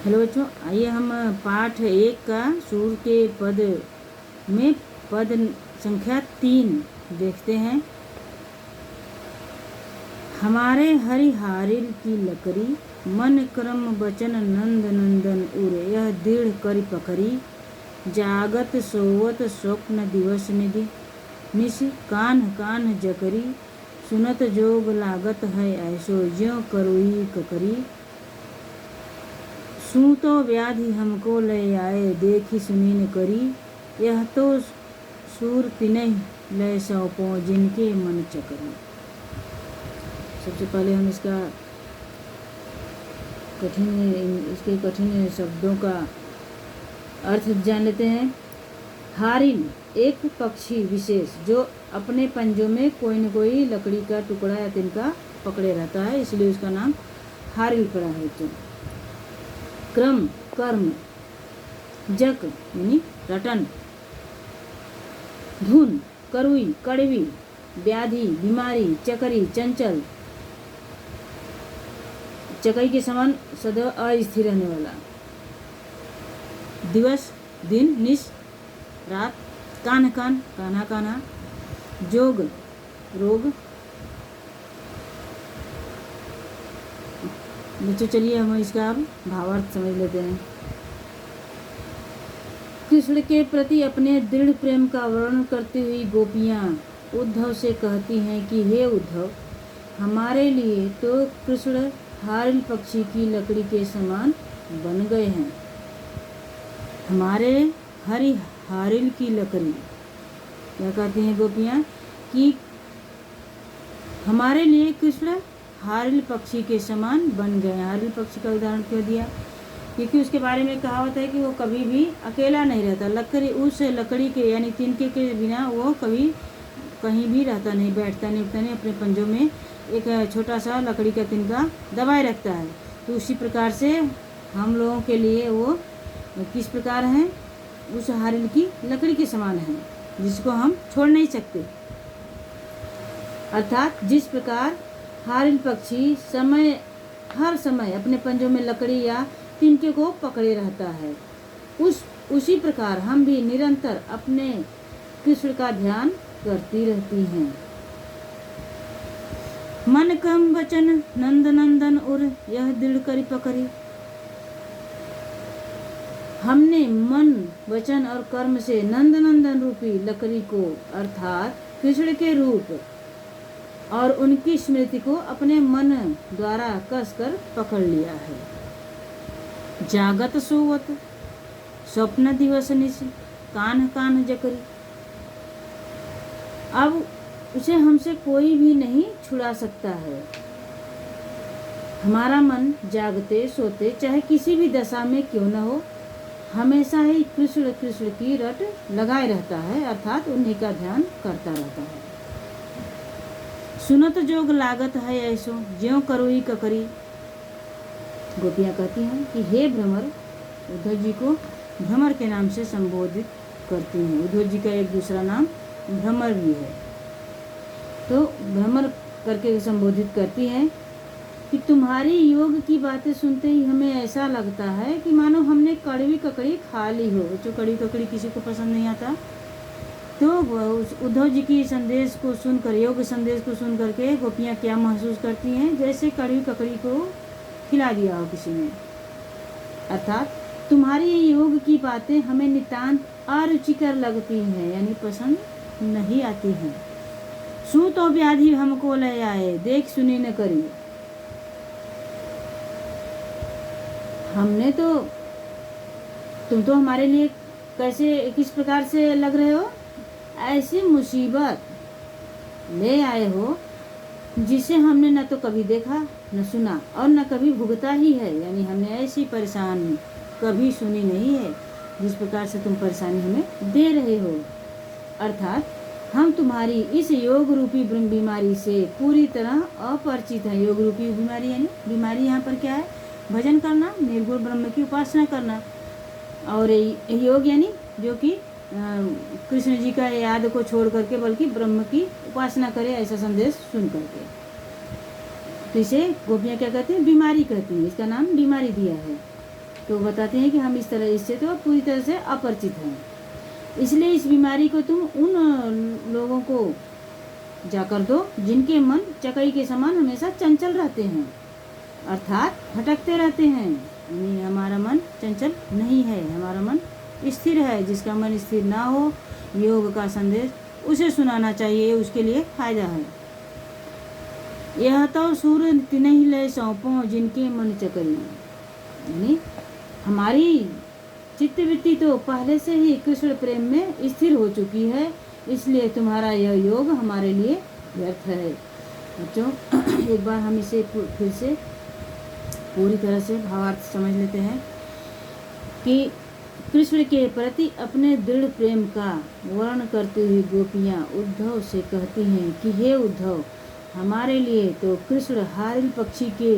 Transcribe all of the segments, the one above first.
Hello बच्चों, आइए हम पाठ 1 का सूर के पद में पद संख्या 3 देखते हैं। हमारे हरिहारिल की लकड़ी, मन क्रम वचन नंद नंदन उरे, यह दृढ़ करि पकड़ी, जागत सोवत स्वप्न दिवस निधि, निश कान्ह कान्ह जकरी, सुनत जोग लागत है ऐसो, ज्यों करोई ककरी, सू तो व्याधि हमको ले आए, देखी सुनी न करी, यह तो सूर तिनहि लय सौंपो, जिनके मन चकरी। सबसे पहले हम इसके कठिन शब्दों का अर्थ जान लेते हैं। हारिल एक पक्षी विशेष जो अपने पंजों में कोई न कोई लकड़ी का टुकड़ा या तिनका पकड़े रहता है, इसलिए उसका नाम हारिल पड़ा है। तो क्रम कर्म, जक यानी रटन, धुन करुई कड़वी, व्याधि बीमारी, चकरी चंचल, चकई के समान सदैव अस्थिर रहने वाला, दिवस दिन, निश रात, कान्ह कान कान्हा कान्हा, जोग रोग। बच्चों चलिए हम इसका अब भावार्थ समझ लेते हैं। कृष्ण के प्रति अपने दृढ़ प्रेम का वर्णन करती हुई गोपियाँ उद्धव से कहती हैं कि हे उद्धव, हमारे लिए तो कृष्ण हारिल पक्षी की लकड़ी के समान बन गए हैं। हमारे हारिल की लकड़ी, क्या कहती हैं गोपियाँ कि हमारे लिए कृष्ण हारिल पक्षी के समान बन गए। हारिल पक्षी का उदाहरण क्यों दिया? क्योंकि उसके बारे में कहा होता है कि वो कभी भी अकेला नहीं रहता। उस लकड़ी के यानी तिनके के बिना वो कभी कहीं भी रहता नहीं, बैठता नहीं, उठता नहीं, अपने पंजों में एक छोटा सा लकड़ी का तिनका दबाए रखता है। तो उसी प्रकार से हम लोगों के लिए वो किस प्रकार हैं? उस हारिल की लकड़ी के समान है, जिसको हम छोड़ नहीं सकते। अर्थात जिस प्रकार हारिल पक्षी हर समय अपने पंजों में लकड़ी या तिनके को पकड़े रहता है, उसी प्रकार हम भी निरंतर अपने कृष्ण का ध्यान करती रहती हैं। मन क्रम वचन नंद नंदन उर, यह दृढ़ करि पकड़ी। हमने मन वचन और कर्म से नंद नंदन रूपी लकड़ी को अर्थात कृष्ण के रूप और उनकी स्मृति को अपने मन द्वारा कसकर पकड़ लिया है। जागत सोवत स्वप्न दिवस निश, कान्ह कान्ह जकरी। अब उसे हमसे कोई भी नहीं छुड़ा सकता है। हमारा मन जागते सोते चाहे किसी भी दशा में क्यों न हो, हमेशा ही कृष्ण कृष्ण की रट लगाए रहता है, अर्थात उन्हीं का ध्यान करता रहता है। सुनत जोग लागत है ऐसो, ज्यों करोई ककरी। गोपियाँ कहती हैं कि हे भ्रमर, उद्धव जी को भ्रमर के नाम से संबोधित करती हैं। उद्धव जी का एक दूसरा नाम भ्रमर भी है। तो भ्रमर करके संबोधित करती हैं कि तुम्हारी योग की बातें सुनते ही हमें ऐसा लगता है कि मानो हमने कड़वी ककड़ी खा ली हो। जो कड़वी ककड़ी किसी को पसंद नहीं आता, तो उद्धव जी की संदेश को सुनकर, योग संदेश को सुन करके गोपियाँ क्या महसूस करती हैं? जैसे कड़वी ककड़ी को खिला दिया हो किसी ने। अर्थात तुम्हारी ये योग की बातें हमें नितांत अरुचिकर लगती हैं, यानी पसंद नहीं आती हैं। सू तो व्याधि हमको ले आए, देख सुनी न करी। हमने तो, तुम तो हमारे लिए कैसे किस प्रकार से लग रहे हो? ऐसी मुसीबत ले आए हो जिसे हमने न तो कभी देखा न सुना और न कभी भुगता ही है। यानी हमने ऐसी परेशानी कभी सुनी नहीं है जिस प्रकार से तुम परेशानी हमें दे रहे हो। अर्थात हम तुम्हारी इस योग रूपी बीमारी से पूरी तरह अपरिचित हैं। योग रूपी बीमारी यानी बीमारी यहाँ पर क्या है? भजन करना, निर्गुण ब्रह्म की उपासना करना। और योग यानी जो कि कृष्ण जी का याद को छोड़ करके बल्कि ब्रह्म की उपासना करे, ऐसा संदेश सुन करके। तो इसे गोपियाँ क्या कहते हैं? बीमारी कहती हैं। इसका नाम बीमारी दिया है। तो बताते हैं कि हम इससे तो पूरी तरह से अपरिचित हैं। इसलिए इस बीमारी को तुम उन लोगों को जाकर दो जिनके मन चकई के समान हमेशा चंचल रहते हैं, अर्थात भटकते रहते हैं। यानी हमारा मन चंचल नहीं है, हमारा मन स्थिर है। जिसका मन स्थिर ना हो, योग का संदेश उसे सुनाना चाहिए, उसके लिए फायदा है। यह तो सूर्य तिन्हि लय सौंपो जिनके मन चकरी। यानी हमारी चित्तवृत्ति तो पहले से ही कृष्ण प्रेम में स्थिर हो चुकी है, इसलिए तुम्हारा यह योग हमारे लिए व्यर्थ है। बच्चों, एक बार हम इसे फिर से पूरी तरह से भावार्थ समझ लेते हैं कि कृष्ण के प्रति अपने दृढ़ प्रेम का वर्णन करते हुए गोपियाँ उद्धव से कहती हैं कि हे उद्धव, हमारे लिए तो कृष्ण हारिल पक्षी के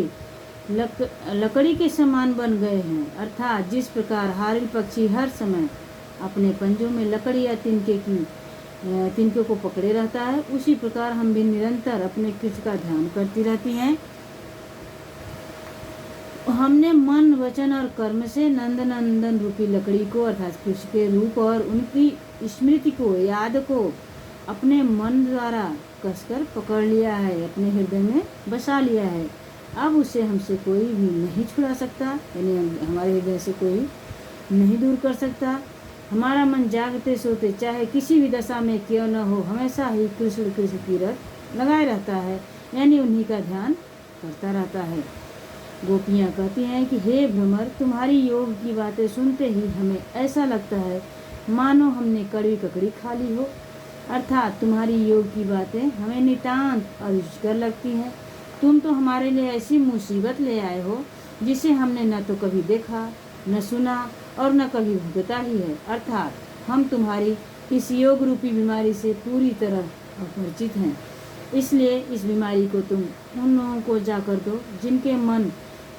लकड़ी के समान बन गए हैं। अर्थात जिस प्रकार हारिल पक्षी हर समय अपने पंजों में लकड़ी या तिनके को पकड़े रहता है, उसी प्रकार हम भी निरंतर अपने कृष्ण का ध्यान करती रहती हैं। हमने मन, वचन और कर्म से नंदनंदन रूपी लकड़ी को अर्थात कृष्ण के रूप और उनकी स्मृति को, याद को अपने मन द्वारा कसकर पकड़ लिया है, अपने हृदय में बसा लिया है। अब उसे हमसे कोई भी नहीं छुड़ा सकता, यानी हमारे हृदय से कोई नहीं दूर कर सकता। हमारा मन जागते सोते चाहे किसी भी दशा में क्यों न हो, हमेशा ही कृष्ण कृष्ण की रट लगाए रहता है, यानी उन्हीं का ध्यान करता रहता है। गोपियाँ कहती हैं कि हे भ्रमर, तुम्हारी योग की बातें सुनते ही हमें ऐसा लगता है मानो हमने कड़वी ककड़ी खा ली हो। अर्थात तुम्हारी योग की बातें हमें नितांत अरुचिकर लगती हैं। तुम तो हमारे लिए ऐसी मुसीबत ले आए हो जिसे हमने न तो कभी देखा, न सुना और न कभी भुगता ही है। अर्थात हम तुम्हारी इस योग रूपी बीमारी से पूरी तरह अपरिचित हैं। इसलिए इस बीमारी को तुम उन लोगों को जाकर दो जिनके मन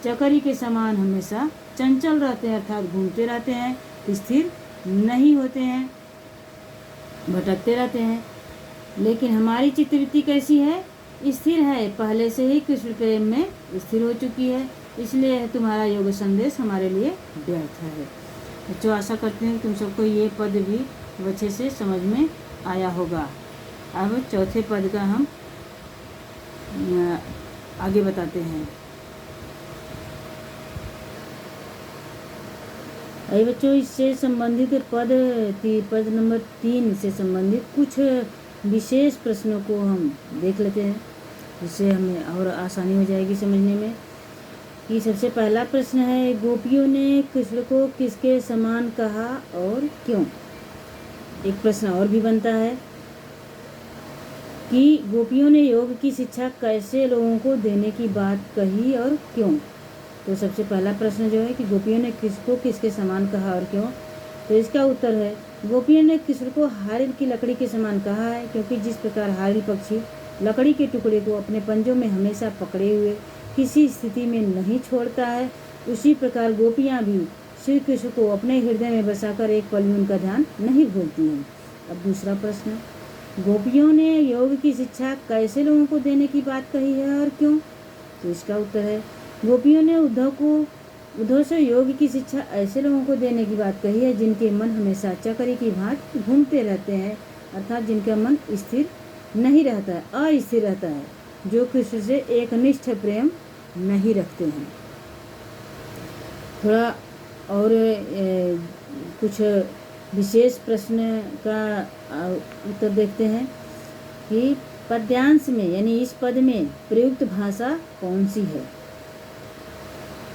चकरी के समान हमेशा चंचल रहते हैं, अर्थात घूमते रहते हैं, स्थिर नहीं होते हैं, भटकते रहते हैं। लेकिन हमारी चित्तवृत्ति कैसी है? स्थिर है, पहले से ही कृष्ण प्रेम में स्थिर हो चुकी है। इसलिए तुम्हारा योग संदेश हमारे लिए व्यर्थ है। बच्चों, आशा करते हैं तुम सबको ये पद भी अच्छे से समझ में आया होगा। अब चौथे पद का हम आगे बताते हैं। अरे बच्चों, इससे संबंधित पद नंबर 3 से संबंधित कुछ विशेष प्रश्नों को हम देख लेते हैं, जिससे हमें और आसानी हो जाएगी समझने में। कि सबसे पहला प्रश्न है, गोपियों ने कृष्ण को किसके समान कहा और क्यों? एक प्रश्न और भी बनता है कि गोपियों ने योग की शिक्षा कैसे लोगों को देने की बात कही और क्यों? तो सबसे पहला प्रश्न जो है कि गोपियों ने कृष्ण को किसके समान कहा और क्यों, तो इसका उत्तर है गोपियों ने कृष्ण को हारिल की लकड़ी के समान कहा है, क्योंकि जिस प्रकार हारिल पक्षी लकड़ी के टुकड़े को अपने पंजों में हमेशा पकड़े हुए किसी स्थिति में नहीं छोड़ता है, उसी प्रकार गोपियाँ भी श्री कृष्ण को अपने हृदय में बसाकर एक पल भी उनका ध्यान नहीं भूलती हैं। अब दूसरा प्रश्न, गोपियों ने योग की शिक्षा कैसे लोगों को देने की बात कही है और क्यों? तो इसका उत्तर है गोपियों ने उद्धव से योग की शिक्षा ऐसे लोगों को देने की बात कही है जिनके मन हमेशा चकरी की भांति घूमते रहते हैं, अर्थात जिनका मन स्थिर नहीं रहता है, अस्थिर रहता है, जो कृष्ण से एक निष्ठ प्रेम नहीं रखते हैं। थोड़ा और कुछ विशेष प्रश्न का उत्तर देखते हैं कि पद्यांश में यानी इस पद में प्रयुक्त भाषा कौन सी है?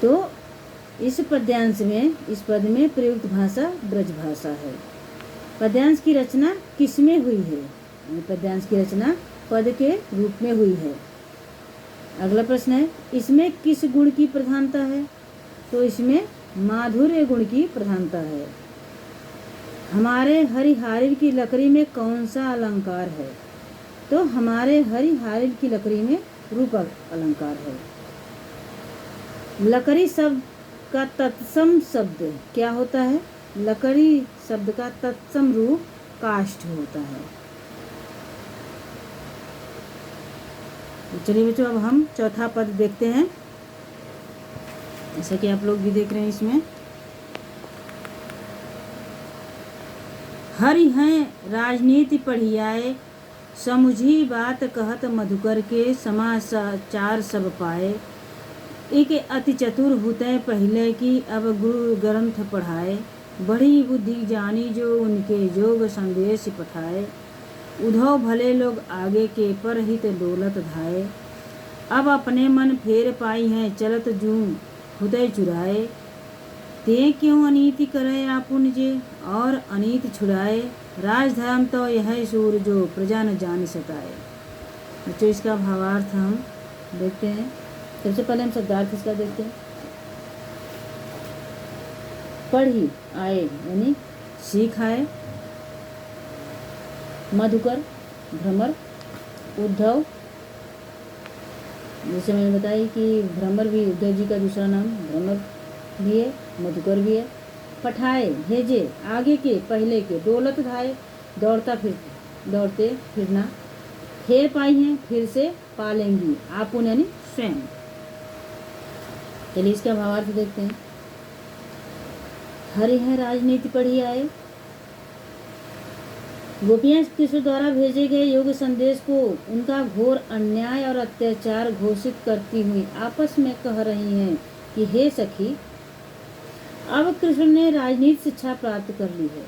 तो इस पद में प्रयुक्त भाषा ब्रज भाषा है। पद्यांश की रचना किसमें हुई है? पद्यांश की रचना पद के रूप में हुई है। अगला प्रश्न है, इसमें किस गुण की प्रधानता है? तो इसमें माधुर्य गुण की प्रधानता है। हमारे हरिहारिल की लकड़ी में कौन सा अलंकार है? तो हमारे हरिहारिल की लकड़ी में रूप अलंकार है। लकड़ी शब्द का तत्सम शब्द क्या होता है? लकड़ी शब्द का तत्सम रूप काष्ठ होता है। तो चलिए बच्चों, अब हम चौथा पद देखते हैं। जैसा कि आप लोग भी देख रहे हैं, इसमें हरि हैं राजनीति पढ़ियाए, समुझी बात कहत मधुकर के, समाचार सब पाए। एक अति चतुर हुते पहले की, अब गुरु ग्रंथ पढ़ाए। बड़ी बुद्धि जानी जो उनके, जोग संदेश पठाए। उधो भले लोग आगे के, पर हित दौलत धाए। अब अपने मन फेर पाई हैं, चलत जूं हुते चुराए। ते क्यों अनीति करे आपुन जे, और अनीति छुड़ाए। राजधर्म तो यह सूर, जो प्रजा न जान सताए। बच्चों, इसका भावार्थ हम देखते हैं। सबसे पहले हम शब्दार्थ इसका देखते हैं। पढ़ी आए यानी सीख आए, मधुकर भ्रमर, उद्धव, जैसे मैंने बताया कि भ्रमर भी उद्धव जी का दूसरा नाम भ्रमर भी है, मधुकर भी है। पठाए भेजे, आगे के पहले के। दौलत धाए, दौड़ते फिरना। फेर पाई हैं, फिर से पालेंगी। आपुन यानी स्वयं। चलिए इसका भावार्थ देखते हैं। हरि हैं राजनीति पढ़ी आए, गोपियां कृष्ण द्वारा भेजे गए योग संदेश को उनका घोर अन्याय और अत्याचार घोषित करती हुई आपस में कह रही हैं कि हे सखी, अब कृष्ण ने राजनीति शिक्षा प्राप्त कर ली है।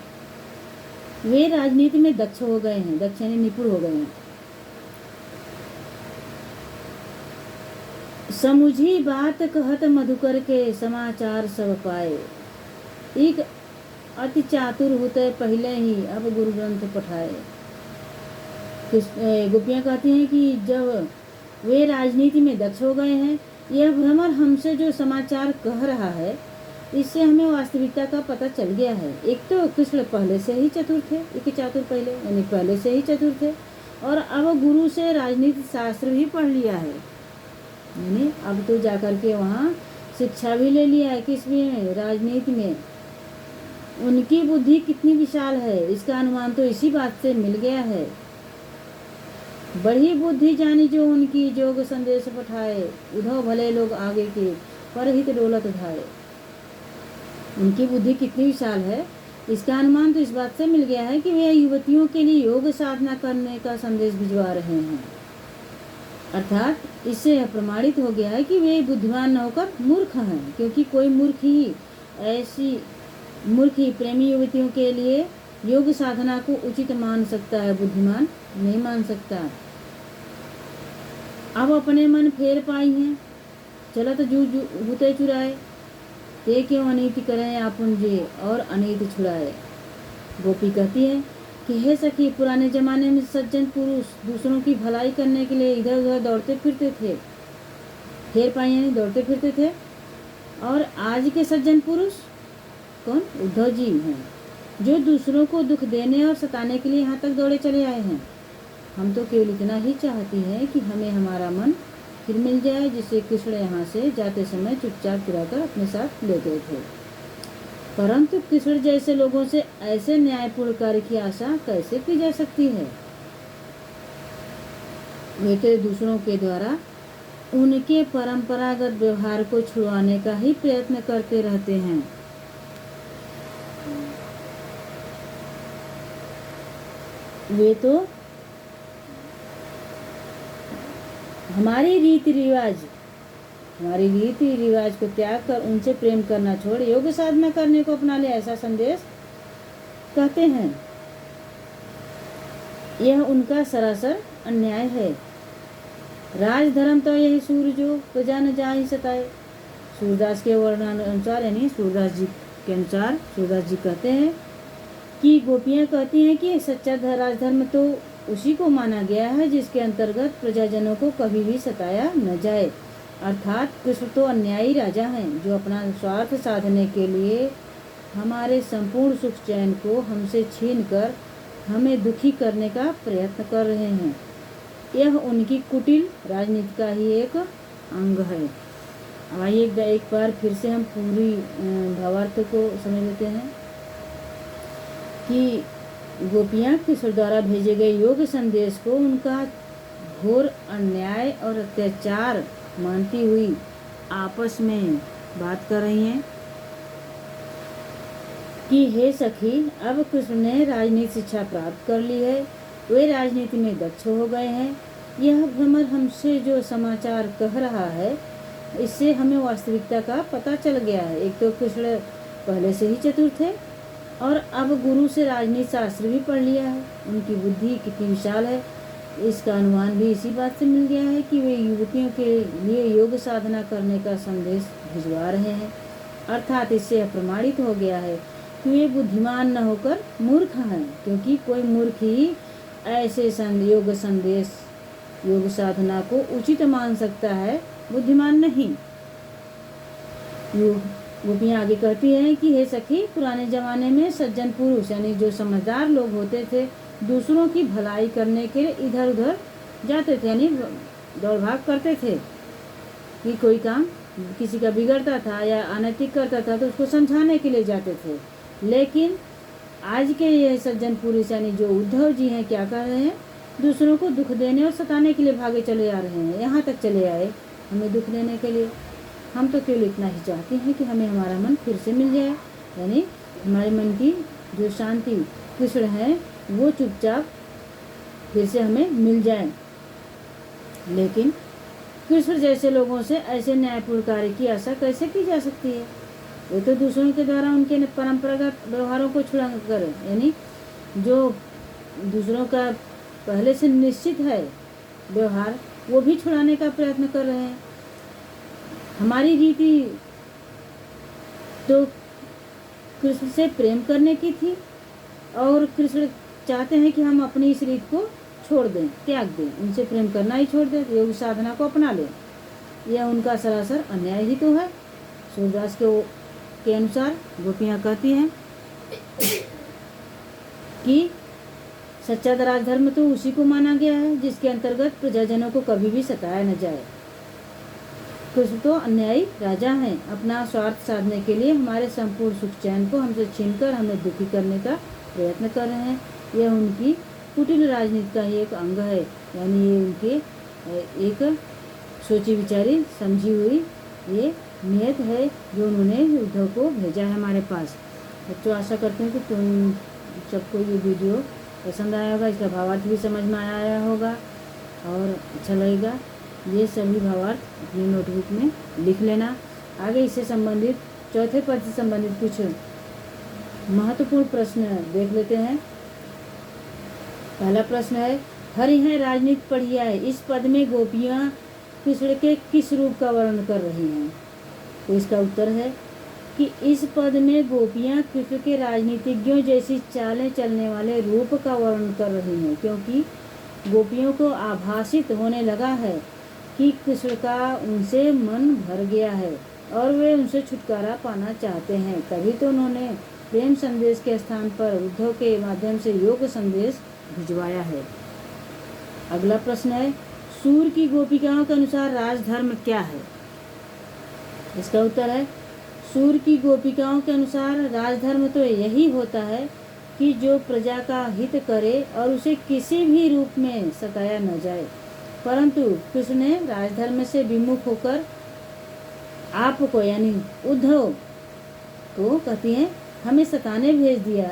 वे राजनीति में दक्ष हो गए हैं, दक्ष यानी निपुण हो गए हैं। समुझी बात कहत मधुकर के, समाचार सब पाए। एक अति चातुर होते पहले ही, अब गुरु ग्रंथ पठाए। गोपियां कहती हैं कि जब वे राजनीति में दक्ष हो गए हैं, यह भ्रमर हमसे जो समाचार कह रहा है, इससे हमें वास्तविकता का पता चल गया है। एक तो कृष्ण पहले से ही चतुर थे, एक चातुर पहले यानी पहले से ही चतुर थे, और अब गुरु से राजनीति शास्त्र भी पढ़ लिया है, यानी अब तो जाकर के वहाँ शिक्षा भी ले लिया है। किसमें? राजनीति में। उनकी बुद्धि कितनी विशाल है, इसका अनुमान तो इसी बात से मिल गया है। बड़ी बुद्धि जानी जो उनकी, जोग संदेश पठाए। उधो भले लोग आगे के, पर हित दौलत धाए। उनकी बुद्धि कितनी विशाल है, इसका अनुमान तो इस बात से मिल गया है कि वे युवतियों के लिए योग साधना करने का संदेश भिजवा रहे हैं। अर्थात इससे यह प्रमाणित हो गया है कि वे बुद्धिमान न होकर मूर्ख हैं, क्योंकि कोई मूर्ख ही प्रेमी युवतियों के लिए योग साधना को उचित मान सकता है, बुद्धिमान नहीं मान सकता। अब अपने मन फेर पाई हैं, चलत जू हुते चुराए। ते क्यों अनीति करें आपुन जे, और अनीति छुड़ाए। गोपी कहती है कि हे सखी, पुराने जमाने में सज्जन पुरुष दूसरों की भलाई करने के लिए इधर उधर दौड़ते फिरते थे, फेर पाई यानी दौड़ते फिरते थे। और आज के सज्जन पुरुष कौन? उद्धव जी हैं, जो दूसरों को दुख देने और सताने के लिए यहाँ तक दौड़े चले आए हैं। हम तो केवल इतना ही चाहती हैं कि हमें हमारा मन फिर मिल जाए, जिससे कृष्ण यहाँ से जाते समय चुपचाप चुराकर अपने साथ ले गए थे। परंतु कृष्ण जैसे लोगों से ऐसे न्यायपूर्ण कार्य की आशा कैसे की जा सकती है? वे तो दूसरों के द्वारा उनके परंपरागत व्यवहार को छुड़वाने का ही प्रयत्न करते रहते हैं। वे तो हमारी रीति रिवाज को त्याग कर उनसे प्रेम करना छोड़ योग साधना करने को अपना ले, ऐसा संदेश कहते हैं। यह उनका सरासर अन्याय है। राजधर्म तो यही सूर, जो प्रजा न जा ही सताए। सूरदास के वर्णन अनुसार, यानी सूरदास जी के अनुसार, सूरदास जी कहते हैं कि गोपियां कहती हैं कि सच्चा राजधर्म तो उसी को माना गया है जिसके अंतर्गत प्रजाजनों को कभी भी सताया न जाए। अर्थात कृष्ण तो अन्यायी राजा हैं, जो अपना स्वार्थ साधने के लिए हमारे संपूर्ण सुख चैन को हमसे छीनकर हमें दुखी करने का प्रयत्न कर रहे हैं। यह उनकी कुटिल राजनीति का ही एक अंग है। अब आइए एक बार फिर से हम पूरी भावार्थ को समझ लेते हैं कि गोपियां कृष्ण द्वारा भेजे गए योग संदेश को उनका घोर अन्याय और अत्याचार मानती हुई आपस में बात कर रही हैं। कि हे सखी, अब कृष्ण ने राजनीति शिक्षा प्राप्त कर ली है, वे राजनीति में दक्ष हो गए हैं। यह भ्रमर हमसे जो समाचार कह रहा है, इससे हमें वास्तविकता का पता चल गया है। एक तो कृष्ण पहले से ही चतुर थे और अब गुरु से राजनीति शास्त्र भी पढ़ लिया है। उनकी बुद्धि कितनी विशाल है, इसका अनुमान भी इसी बात से मिल गया है कि वे युवतियों के लिए योग साधना करने का संदेश भिजवा रहे हैं। अर्थात इससे प्रमाणित हो गया है कि वे बुद्धिमान न होकर मूर्ख हैं, क्योंकि कोई मूर्ख ही ऐसे योग साधना को उचित मान सकता है, बुद्धिमान नहीं। गोपियाँ आगे कहती हैं कि हे सखी, पुराने जमाने में सज्जन पुरुष यानी जो समझदार लोग होते थे, दूसरों की भलाई करने के लिए इधर उधर जाते थे, यानी दौड़ भाग करते थे कि कोई काम किसी का बिगड़ता था या अनैतिक करता था तो उसको समझाने के लिए जाते थे। लेकिन आज के ये सज्जन पुरुष यानी जो उद्धव जी हैं, क्या कर रहे हैं? दूसरों को दुख देने और सताने के लिए भागे चले आ रहे हैं। यहाँ तक चले आए हमें दुख देने के लिए। हम तो केवल इतना ही चाहते हैं कि हमें हमारा मन फिर से मिल जाए, यानी हमारे मन की जो शांति कृष्ण है वो चुपचाप फिर से हमें मिल जाए। लेकिन कृष्ण जैसे लोगों से ऐसे न्यायपूर्ण कार्य की आशा कैसे की जा सकती है? वो तो दूसरों के द्वारा उनके परंपरागत व्यवहारों को छुड़ा कर, यानी जो दूसरों का पहले से निश्चित है व्यवहार, वो भी छुड़ाने का प्रयत्न कर रहे हैं। हमारी रीति तो कृष्ण से प्रेम करने की थी और कृष्ण चाहते हैं कि हम अपनी इस रीत को छोड़ दें, त्याग दें, उनसे प्रेम करना ही छोड़ दें, योग साधना को अपना लें। यह उनका सरासर अन्याय ही तो है। सूरदास के अनुसार गोपियाँ कहती हैं कि सच्चा राजधर्म तो उसी को माना गया है जिसके अंतर्गत प्रजाजनों को कभी भी सताया न जाए। कृष्ण तो अन्यायी राजा हैं, अपना स्वार्थ साधने के लिए हमारे संपूर्ण सुख चैन को हमसे छीनकर हमें दुखी करने का प्रयत्न कर रहे हैं। यह उनकी कुटिल राजनीति का ही एक अंग है, यानी ये उनके एक सोची विचारी समझी हुई ये नियत है जो उन्होंने उद्धव को भेजा है हमारे पास। तो आशा करते हैं कि तुम सबको ये वीडियो पसंद आया होगा, इसका भावार्थ भी समझ में आया होगा और अच्छा लगेगा। ये सभी भावार्थ अपनी नोटबुक में लिख लेना। आगे इससे संबंधित चौथे पद से संबंधित कुछ महत्वपूर्ण प्रश्न देख लेते हैं। पहला प्रश्न है, हरि हैं राजनीति पढ़िया है, इस पद में गोपियाँ कृष्ण के किस रूप का वर्णन कर रही हैं? तो इसका उत्तर है कि इस पद में गोपियाँ कृष्ण के राजनीतिज्ञों जैसी चालें चलने वाले रूप का वर्णन कर रही हैं, क्योंकि गोपियों को आभासित होने लगा है कि कृष्ण का उनसे मन भर गया है और वे उनसे छुटकारा पाना चाहते हैं। तभी तो उन्होंने प्रेम संदेश के स्थान पर उद्धव के माध्यम से योग संदेश भिजवाया है। अगला प्रश्न है, सूर की गोपिकाओं के अनुसार राजधर्म क्या है? इसका उत्तर है, सूर की गोपिकाओं के अनुसार राजधर्म तो यही होता है कि जो प्रजा का हित करे और उसे किसी भी रूप में सताया न जाए। परंतु कृष्ण ने राजधर्म से विमुख होकर आपको यानी उद्धव को कहती हैं हमें सताने भेज दिया।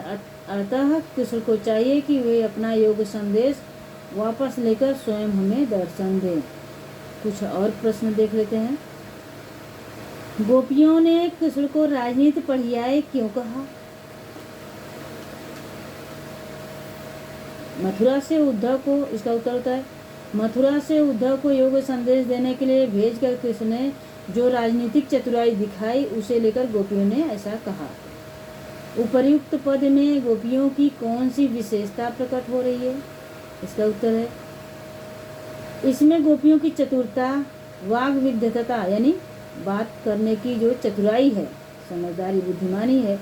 अतः कृष्ण को चाहिए कि वे अपना योग संदेश वापस लेकर स्वयं हमें दर्शन दें। कुछ और प्रश्न देख लेते हैं। गोपियों ने कृष्ण को राजनीति पढ़ियाए क्यों कहा? मथुरा से उद्धव को, इसका उत्तर होता है, मथुरा से उद्धव को योग संदेश देने के लिए भेजकर कृष्ण ने जो राजनीतिक चतुराई दिखाई उसे लेकर गोपियों ने ऐसा कहा। उपर्युक्त पद में गोपियों की कौन सी विशेषता प्रकट हो रही है? इसका उत्तर है, इसमें गोपियों की चतुरता, वाग्विद्वता यानी बात करने की जो चतुराई है, समझदारी, बुद्धिमानी है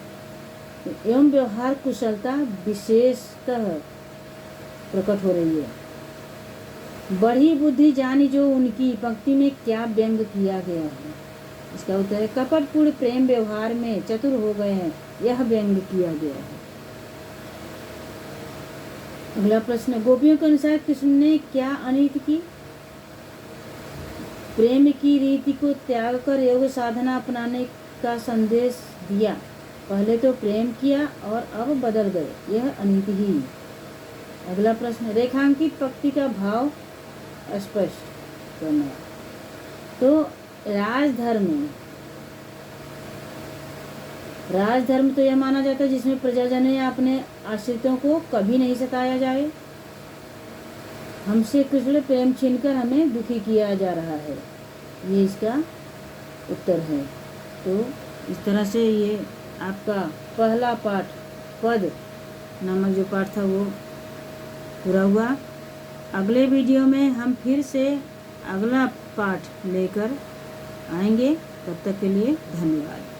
एवं व्यवहार कुशलता विशेषतः प्रकट हो रही है। बढ़ी बुद्धि जानी जो उनकी पंक्ति में क्या व्यंग किया गया है? इसका उत्तर है, कपटपूर्ण प्रेम व्यवहार में चतुर हो गए हैं, यह व्यंग किया गया है। अगला प्रश्न, गोपियों के अनुसार कृष्ण ने क्या अनीति की? प्रेम की रीति को त्याग कर योग साधना अपनाने का संदेश दिया। पहले तो प्रेम किया और अब बदल गए, यह अनीति ही। अगला प्रश्न, रेखांकित पंक्ति का भाव स्पष्ट करना। तो राजधर्म तो यह माना जाता है जिसमें प्रजाजन या अपने आश्रितों को कभी नहीं सताया जाए। हमसे कृष्ण प्रेम छीनकर हमें दुखी किया जा रहा है, ये इसका उत्तर है। तो इस तरह से ये आपका पहला पाठ पद नामक जो पाठ था वो पूरा हुआ। अगले वीडियो में हम फिर से अगला पाठ लेकर आएंगे। तब तक के लिए धन्यवाद।